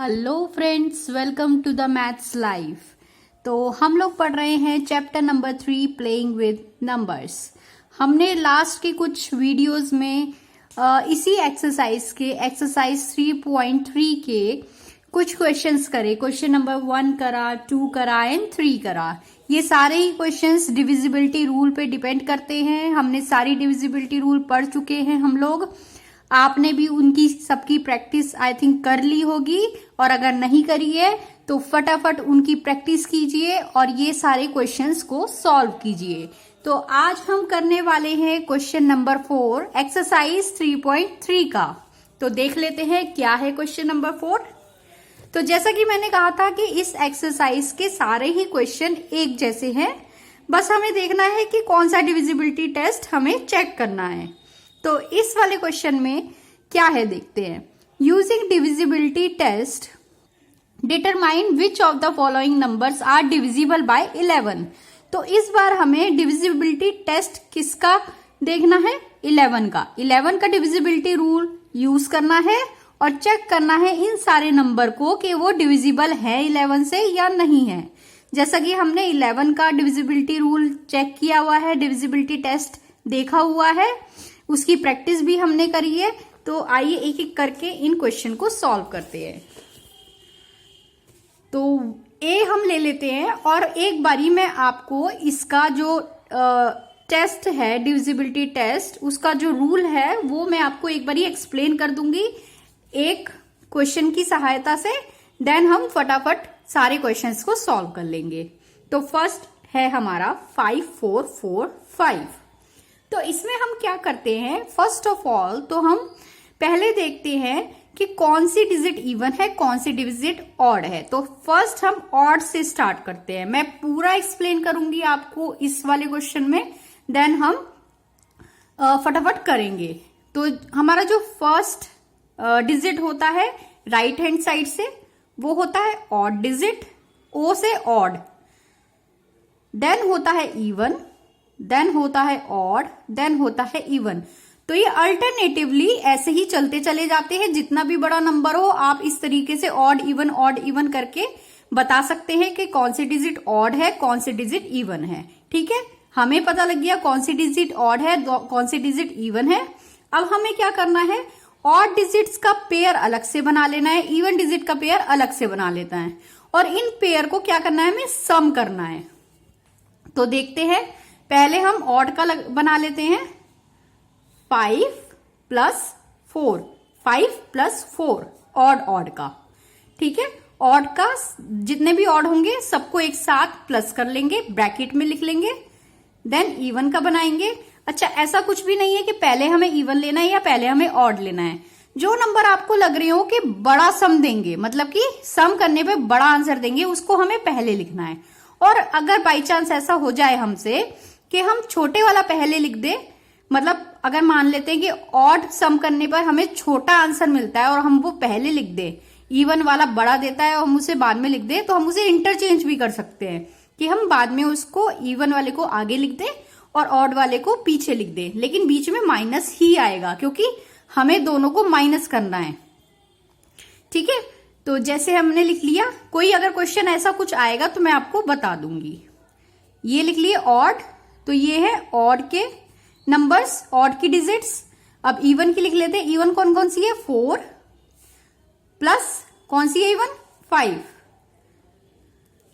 Hello friends, welcome to the maths life. तो हम लोग पढ़ रहे हैं chapter number 3 playing with numbers. हमने लास्ट के कुछ वीडियोस में इसी एक्सरसाइज 3.3 के कुछ क्वेश्चंस करे। क्वेश्चन नंबर 1 करा, 2 करा एंड 3 करा। ये सारे ही क्वेश्चंस डिविजिबिलिटी रूल पे डिपेंड करते हैं। हमने सारी डिविजिबिलिटी रूल पढ़ चुके हैं हम लोग। आपने भी उनकी सबकी प्रैक्टिस आई थिंक कर ली होगी, और अगर नहीं करी है तो फटाफट उनकी प्रैक्टिस कीजिए और ये सारे क्वेश्चंस को सॉल्व कीजिए। तो आज हम करने वाले हैं क्वेश्चन नंबर 4 एक्सरसाइज 3.3 का। तो देख लेते हैं क्या है क्वेश्चन नंबर 4। तो जैसा कि मैंने कहा था कि इस एक्सरसाइज के सारे ही क्वेश्चन एक जैसे हैं, बस हमें देखना है कि कौन सा डिविजिबिलिटी टेस्ट हमें चेक करना है। तो इस वाले क्वेश्चन में क्या है देखते हैं। Using divisibility test determine which of the following numbers are divisible by 11। तो इस बार हमें डिविजिबिलिटी टेस्ट किसका देखना है? 11 का। 11 का डिविजिबिलिटी रूल यूज करना है और चेक करना है इन सारे नंबर को कि वो डिविजिबल है 11 से या नहीं है। जैसा कि हमने 11 का डिविजिबिलिटी रूल चेक किया हुआ है, डिविजिबिलिटी टेस्ट देखा हुआ है, उसकी प्रैक्टिस भी हमने करी है। तो आइए एक एक करके इन क्वेश्चन को सॉल्व करते हैं। तो ए हम ले लेते हैं और एक बारी में आपको इसका जो टेस्ट है, डिविजिबिलिटी टेस्ट, उसका जो रूल है वो मैं आपको एक बारी एक्सप्लेन कर दूंगी एक क्वेश्चन की सहायता से। देन हम फटाफट सारे क्वेश्चंस को सॉल्व कर लेंगे। तो फर्स्ट है हमारा 5 4 4 5। तो इसमें हम क्या करते हैं, फर्स्ट ऑफ ऑल तो हम पहले देखते हैं कि कौन सी डिजिट इवन है, कौन सी डिजिट ऑड है। तो फर्स्ट हम ऑड से स्टार्ट करते हैं। मैं पूरा एक्सप्लेन करूंगी आपको इस वाले क्वेश्चन में, देन हम फटाफट करेंगे। तो हमारा जो फर्स्ट डिजिट होता है राइट हैंड साइड से, वो होता है ऑड डिजिट, ओ से ऑड। देन होता है इवन, देन होता है ऑड, देन होता है इवन। तो ये अल्टरनेटिवली ऐसे ही चलते चले जाते हैं। जितना भी बड़ा नंबर हो आप इस तरीके से ऑड इवन करके बता सकते हैं कि कौन सी डिजिट ऑड है, कौन सी डिजिट इवन है। ठीक है, हमें पता लग गया कौन सी डिजिट ऑड है, कौन सी डिजिट इवन है। अब हमें क्या करना है, ऑड डिजिट्स का पेयर अलग से बना लेना है, इवन डिजिट का पेयर अलग से बना लेता है, और इन पेयर को क्या करना है, हमें सम करना है। तो देखते हैं, पहले हम ऑड का बना लेते हैं 5 + 4, 5 + 4 ऑड का। ठीक है, ऑड का जितने भी ऑड होंगे सबको एक साथ प्लस कर लेंगे, ब्रैकेट में लिख लेंगे। देन इवन का बनाएंगे। अच्छा, ऐसा कुछ भी नहीं है कि पहले हमें इवन लेना है या पहले हमें ऑड लेना है। जो नंबर आपको लग रहे हो कि बड़ा सम देंगे, मतलब कि सम करने पे बड़ा आंसर देंगे, उसको हमें पहले लिखना है। और अगर बाई चांस ऐसा हो जाए हमसे कि हम छोटे वाला पहले लिख दे, मतलब अगर मान लेते हैं कि ऑड सम करने पर हमें छोटा आंसर मिलता है और हम वो पहले लिख दे, इवन वाला बड़ा देता है और हम उसे बाद में लिख दे, तो हम उसे इंटरचेंज भी कर सकते हैं कि हम बाद में उसको इवन वाले को आगे लिख दें और ऑड वाले को पीछे लिख दें, लेकिन बीच में माइनस ही आएगा क्योंकि हमें दोनों को माइनस करना है। ठीक है, तो जैसे हमने लिख लिया, कोई अगर क्वेश्चन ऐसा कुछ आएगा तो मैं आपको बता दूंगी। ये लिख लिए ऑड, तो ये है ऑड के नंबर्स, ऑड की डिजिट्स। अब इवन की लिख लेते हैं। इवन कौन कौन सी है, 4 प्लस कौन सी है इवन, 5।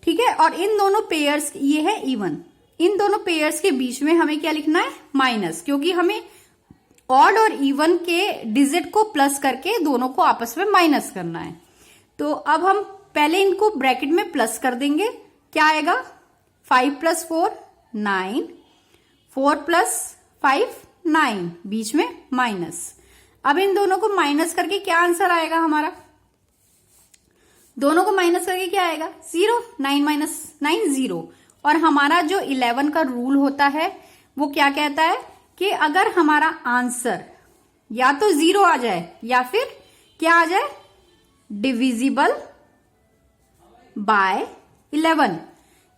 ठीक है, और इन दोनों पेयर्स, ये है इवन, इन दोनों पेयर्स के बीच में हमें क्या लिखना है, माइनस, क्योंकि हमें ऑड और इवन के डिजिट को प्लस करके दोनों को आपस में माइनस करना है। तो अब हम पहले इनको ब्रैकेट में प्लस कर देंगे। क्या आएगा, 5 + 4 9, 4 + 5 9, बीच में माइनस। अब इन दोनों को माइनस करके क्या आंसर आएगा हमारा, दोनों को माइनस करके क्या आएगा, 0, 9 - 9 0। और हमारा जो 11 का रूल होता है वो क्या कहता है कि अगर हमारा आंसर या तो 0 आ जाए या फिर क्या आ जाए, डिविजिबल बाय 11।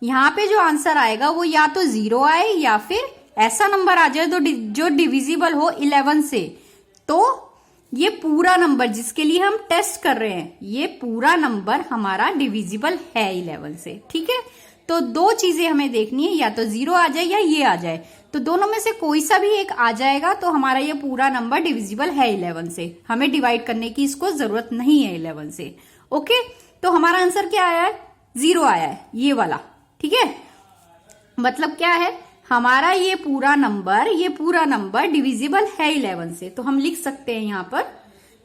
यहां पे जो आंसर आएगा वो या तो 0 आए या फिर ऐसा नंबर आ जाए जो डिविजिबल हो 11 से, तो ये पूरा नंबर जिसके लिए हम टेस्ट कर रहे हैं, ये पूरा नंबर हमारा डिविजिबल है 11 से। ठीक है, तो दो चीजें हमें देखनी है, या तो 0 आ जाए या ये आ जाए। तो दोनों में से कोई सा भी एक आ जाएगा तो हमारा ये पूरा नंबर डिविजिबल है 11 से। हमें डिवाइड करने की इसको जरूरत नहीं है 11 से। ओके, तो हमारा आंसर क्या आया है? 0 आया है, ये वाला। ठीक है, मतलब क्या है, हमारा ये पूरा नंबर डिविजिबल है 11 से। तो हम लिख सकते हैं, यहां पर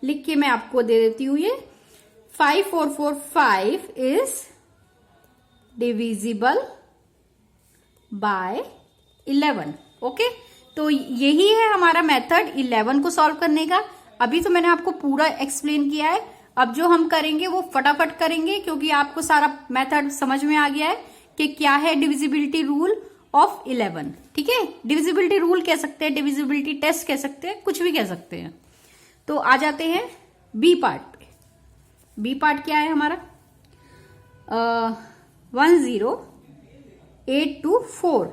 लिख के मैं आपको दे देती हूं, ये 5445 इज डिविजिबल बाय 11। ओके, तो यही है हमारा मेथड 11 को सॉल्व करने का। अभी तो मैंने आपको पूरा एक्सप्लेन किया है, अब जो हम करेंगे वो फटाफट करेंगे, क्योंकि आपको सारा मेथड समझ में आ गया है कि क्या है डिविजिबिलिटी रूल ऑफ 11। ठीक है, डिविजिबिलिटी रूल कह सकते हैं, डिविजिबिलिटी टेस्ट कह सकते हैं, कुछ भी कह सकते हैं। तो आ जाते हैं बी पार्ट पे। बी पार्ट क्या है हमारा? 10824।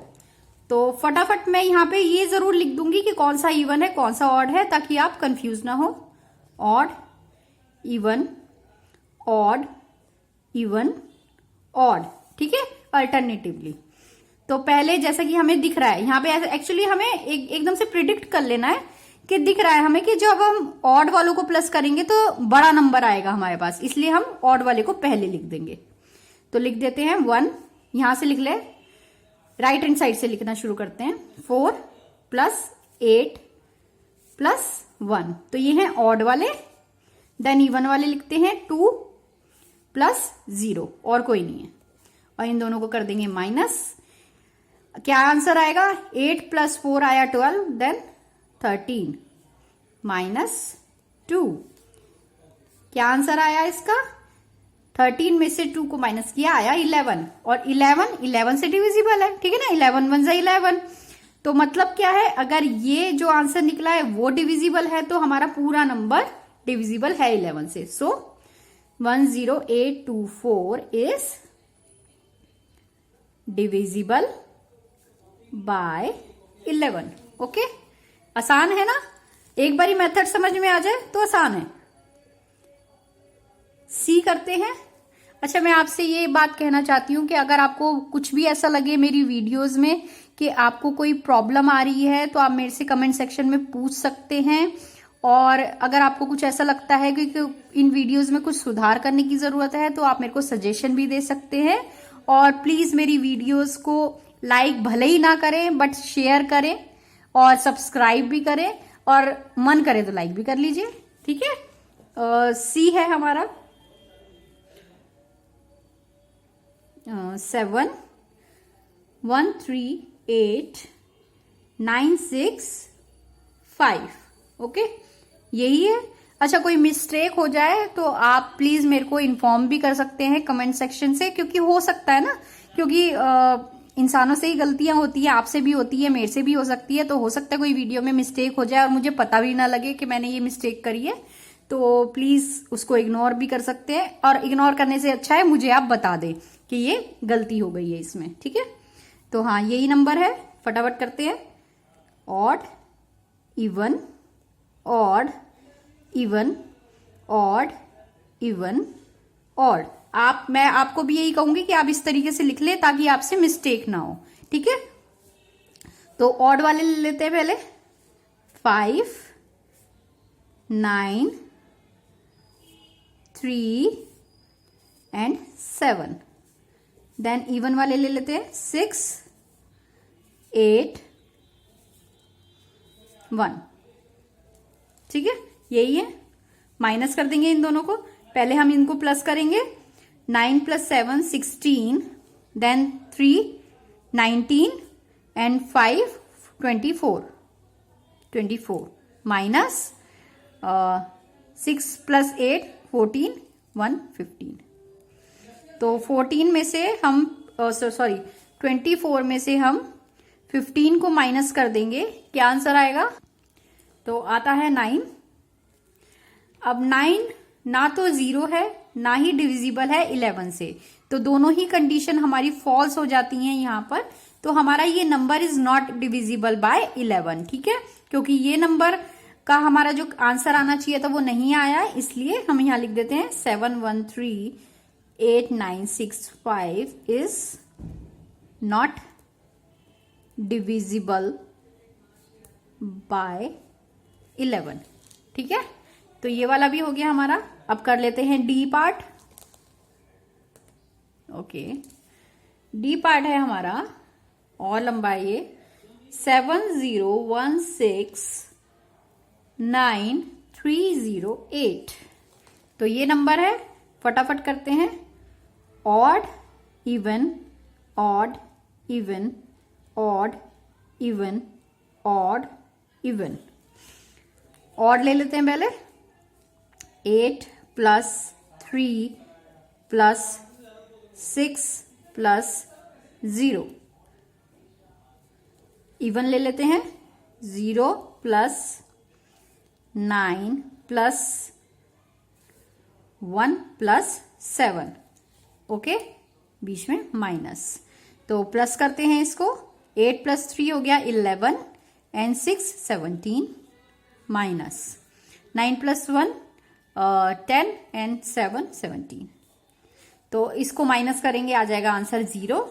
तो फटाफट मैं यहां पे ये जरूर लिख दूंगी कि कौन सा इवन है कौन सा ऑड है, ताकि आप कंफ्यूज ना हो। Odd, even, odd, even, odd. ठीक है, अल्टरनेटिवली। तो पहले जैसा कि हमें दिख रहा है यहाँ पे, एक्चुअली हमें एकदम से प्रिडिक्ट कर लेना है कि दिख रहा है हमें कि जब हम ऑड वालों को प्लस करेंगे तो बड़ा नंबर आएगा हमारे पास, इसलिए हम ऑड वाले को पहले लिख देंगे। तो लिख देते हैं 1, यहां से लिख ले, राइट हैंड साइड से लिखना शुरू करते हैं। 4 + 8 + 1, तो ये है ऑड वाले। देन इवन वाले लिखते हैं 2 + 0, और कोई नहीं है, और इन दोनों को कर देंगे माइनस। क्या आंसर आएगा? 8 + 4 आया 12, देन 13 -2। क्या आंसर आया इसका? 13 में से 2 को माइनस किया, आया 11, और 11 से डिविजिबल है। ठीक है ना, 11 × 11। तो मतलब क्या है, अगर ये जो आंसर निकला है वो डिविजिबल है तो हमारा पूरा नंबर डिविजिबल है 11 से। सो 10824 इज डिविजिबल बाय 11। ओके, आसान है ना? एक बारी मेथड समझ में आ जाए तो आसान है। सी करते हैं। अच्छा, मैं आपसे ये बात कहना चाहती हूँ कि अगर आपको कुछ भी ऐसा लगे मेरी वीडियोस में कि आपको कोई प्रॉब्लम आ रही है तो आप मेरे से कमेंट सेक्शन में पूछ सकते हैं। और अगर आपको कुछ ऐसा लगता है कि इन वीडियोस में कुछ सुधार करने की जरूरत है तो आप मेरे को सजेशन भी दे सकते हैं। और प्लीज मेरी वीडियोस को लाइक भले ही ना करें बट शेयर करें और सब्सक्राइब भी करें, और मन करे तो लाइक भी कर लीजिए। ठीक है, सी है हमारा 7 1 3 8 9 6 5। ओके, यही है। अच्छा, कोई मिस्टेक हो जाए तो आप प्लीज मेरे को इन्फॉर्म भी कर सकते हैं कमेंट सेक्शन से, क्योंकि हो सकता है ना, क्योंकि इंसानों से ही गलतियां होती है, आपसे भी होती है, मेरे से भी हो सकती है। तो हो सकता है कोई वीडियो में मिस्टेक हो जाए और मुझे पता भी ना लगे कि मैंने ये मिस्टेक करी है, तो प्लीज उसको इग्नोर भी कर सकते हैं। और इग्नोर करने से अच्छा है मुझे आप बता दें कि ये गलती हो गई है इसमें। ठीक है, तो हाँ, यही नंबर है। फटाफट करते हैं। Odd, even, odd, even, odd, even, odd. मैं आपको भी यही कहूंगी कि आप इस तरीके से लिख ले ताकि आपसे मिस्टेक ना हो। ठीक है, तो ऑड वाले ले लेते हैं पहले। 5 9 3 एंड 7। देन इवन वाले ले लेते हैं 6 8 1। ठीक है, यही है। माइनस कर देंगे इन दोनों को, पहले हम इनको प्लस करेंगे। 9 + 7 16, देन 3 19 एंड 5 24 माइनस 6 + 8 14 1 15। तो 14 में से हम 24 में से हम 15 को माइनस कर देंगे। क्या आंसर आएगा? तो आता है 9। अब 9 ना तो 0 है ना ही डिविजिबल है 11 से, तो दोनों ही कंडीशन हमारी फॉल्स हो जाती हैं यहां पर। तो हमारा ये number is not divisible by 11। ठीक है, क्योंकि ये नंबर का हमारा जो आंसर आना चाहिए था वो नहीं आया, इसलिए हम यहाँ लिख देते हैं 7138965 इज नॉट डिविजिबल बाय 11। ठीक है, तो ये वाला भी हो गया हमारा। अब कर लेते हैं D part. Okay, D part है हमारा और लंबा ये 70169,308। तो ये नंबर है, फटाफट करते हैं। Odd even, odd even, odd even, odd even. Odd ले लेते हैं पहले। 8 + 3 + 6 + 0। इवन ले लेते हैं। 0 + 9 + 1 + 7। ओके, बीच में माइनस, तो प्लस करते हैं इसको। 8 + 3 हो गया 11 and 6 17 माइनस 9 + 1 10 and 7 17। तो इसको माइनस करेंगे, आ जाएगा आंसर 0,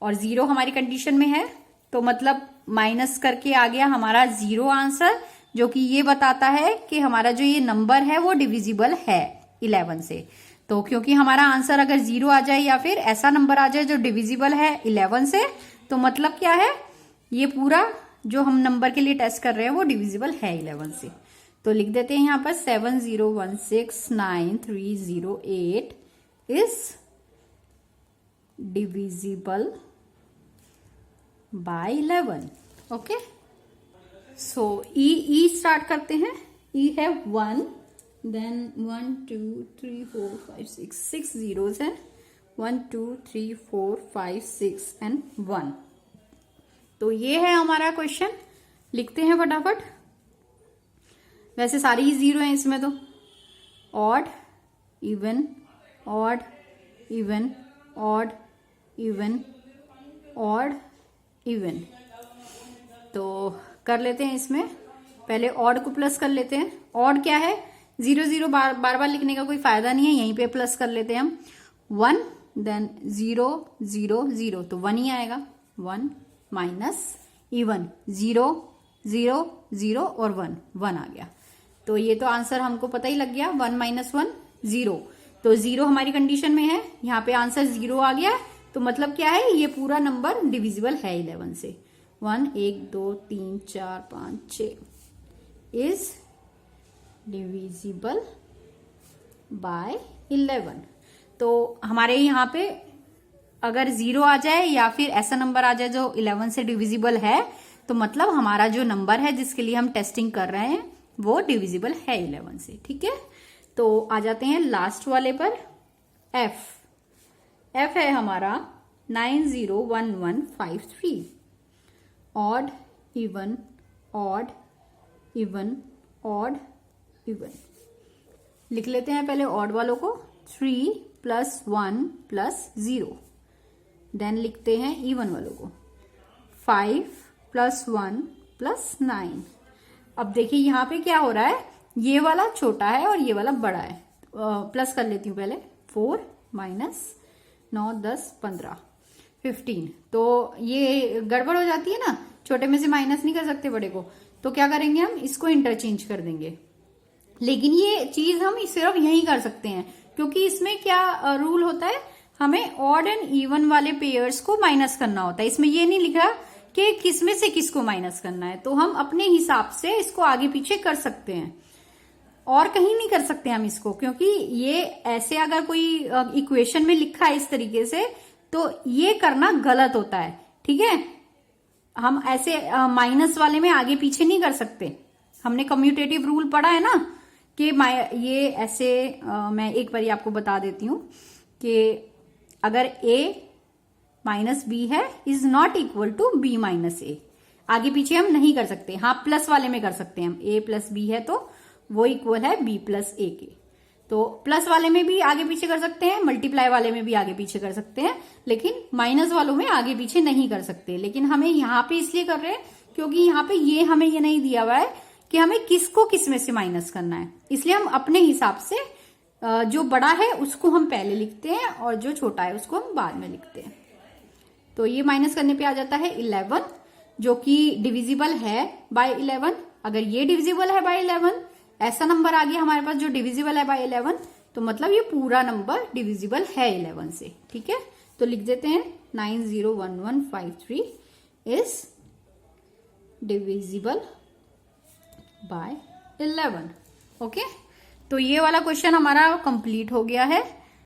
और 0 हमारी कंडीशन में है, तो मतलब माइनस करके आ गया हमारा 0 आंसर, जो कि ये बताता है कि हमारा जो ये नंबर है वो डिविजिबल है 11 से। तो क्योंकि हमारा आंसर अगर 0 आ जाए या फिर ऐसा नंबर आ जाए जो डिविजिबल है 11 से, तो मतलब क्या है, ये पूरा जो हम नंबर के लिए टेस्ट कर रहे हैं वो डिविजिबल है 11 से। तो लिख देते हैं यहाँ पर 70169,308 is divisible by 11। Okay, so E start करते हैं। ई है 1, देन 1 2 3 4 5 6 zeros है। 1 2 3 4 5 6 and 1। तो ये है हमारा क्वेश्चन, लिखते हैं फटाफट। वैसे सारे ही 0 हैं इसमें, तो odd even, odd even, odd even, odd even. तो कर लेते हैं इसमें, पहले ऑड को प्लस कर लेते हैं। ऑड क्या है, 0 0 बार बार लिखने का कोई फायदा नहीं है, यहीं पे प्लस कर लेते हैं हम। 1 देन 0 0 0, तो 1 ही आएगा। 1 माइनस इवन 0 0 0 और 1 1 आ गया। तो ये तो आंसर हमको पता ही लग गया, 1 - 1 0। तो 0 हमारी कंडीशन में है, यहाँ पे आंसर 0 आ गया, तो मतलब क्या है, ये पूरा नंबर डिविजिबल है 11 से। 1 1 2 3 4 5 6 इज डिविजिबल बाय 11। तो हमारे यहाँ पे अगर 0 आ जाए या फिर ऐसा नंबर आ जाए जो 11 से डिविजिबल है, तो मतलब हमारा जो नंबर है जिसके लिए हम टेस्टिंग कर रहे हैं वो डिविजिबल है 11 से। ठीक है, तो आ जाते हैं लास्ट वाले पर। एफ है हमारा 901153। Odd even, odd even, odd even. लिख लेते हैं पहले ऑड वालों को। 3 + 1 + 0। देन लिखते हैं इवन वालों को। 5 + 1 + 9। अब देखिए यहाँ पे क्या हो रहा है, ये वाला छोटा है और ये वाला बड़ा है। प्लस कर लेती हूँ पहले। 4 - 9 10 15 15। तो ये गड़बड़ हो जाती है ना, छोटे में से माइनस नहीं कर सकते बड़े को, तो क्या करेंगे हम, इसको इंटरचेंज कर देंगे। लेकिन ये चीज हम सिर्फ यही कर सकते हैं, क्योंकि इसमें क्या रूल होता है, हमें ऑड एंड इवन वाले पेयर्स को माइनस करना होता है। इसमें ये नहीं लिखा कि किस में से किसको माइनस करना है, तो हम अपने हिसाब से इसको आगे पीछे कर सकते हैं, और कहीं नहीं कर सकते हम इसको, क्योंकि ये ऐसे अगर कोई इक्वेशन में लिखा है इस तरीके से, तो ये करना गलत होता है। ठीक है, हम ऐसे माइनस वाले में आगे पीछे नहीं कर सकते। हमने कम्यूटेटिव रूल पढ़ा है ना, कि ये ऐसे मैं एक बार आपको बता देती हूं कि अगर a - b है is not equal to b - a, आगे पीछे हम नहीं कर सकते। हाँ, प्लस वाले में कर सकते हैं हम, a + b है तो वो इक्वल है b + a के। तो प्लस वाले में भी आगे पीछे कर सकते हैं, मल्टीप्लाई वाले में भी आगे पीछे कर सकते हैं, लेकिन माइनस वालों में आगे पीछे नहीं कर सकते। लेकिन हमें यहाँ पे इसलिए कर रहे हैं क्योंकि यहाँ पे ये हमें ये नहीं दिया हुआ है कि हमें किसको किस में से माइनस करना है, इसलिए हम अपने हिसाब से जो बड़ा है उसको हम पहले लिखते हैं और जो छोटा है उसको हम बाद में लिखते हैं। तो ये माइनस करने पे आ जाता है 11, जो कि डिविजिबल है बाय 11। अगर ये डिविजिबल है बाय 11, ऐसा नंबर आ गया हमारे पास जो डिविजिबल है बाय 11, तो मतलब ये पूरा नंबर डिविजिबल है 11 से। ठीक है, तो लिख देते हैं 901153 इज डिविजिबल बाय 11। ओके, तो ये वाला क्वेश्चन हमारा कंप्लीट हो गया है।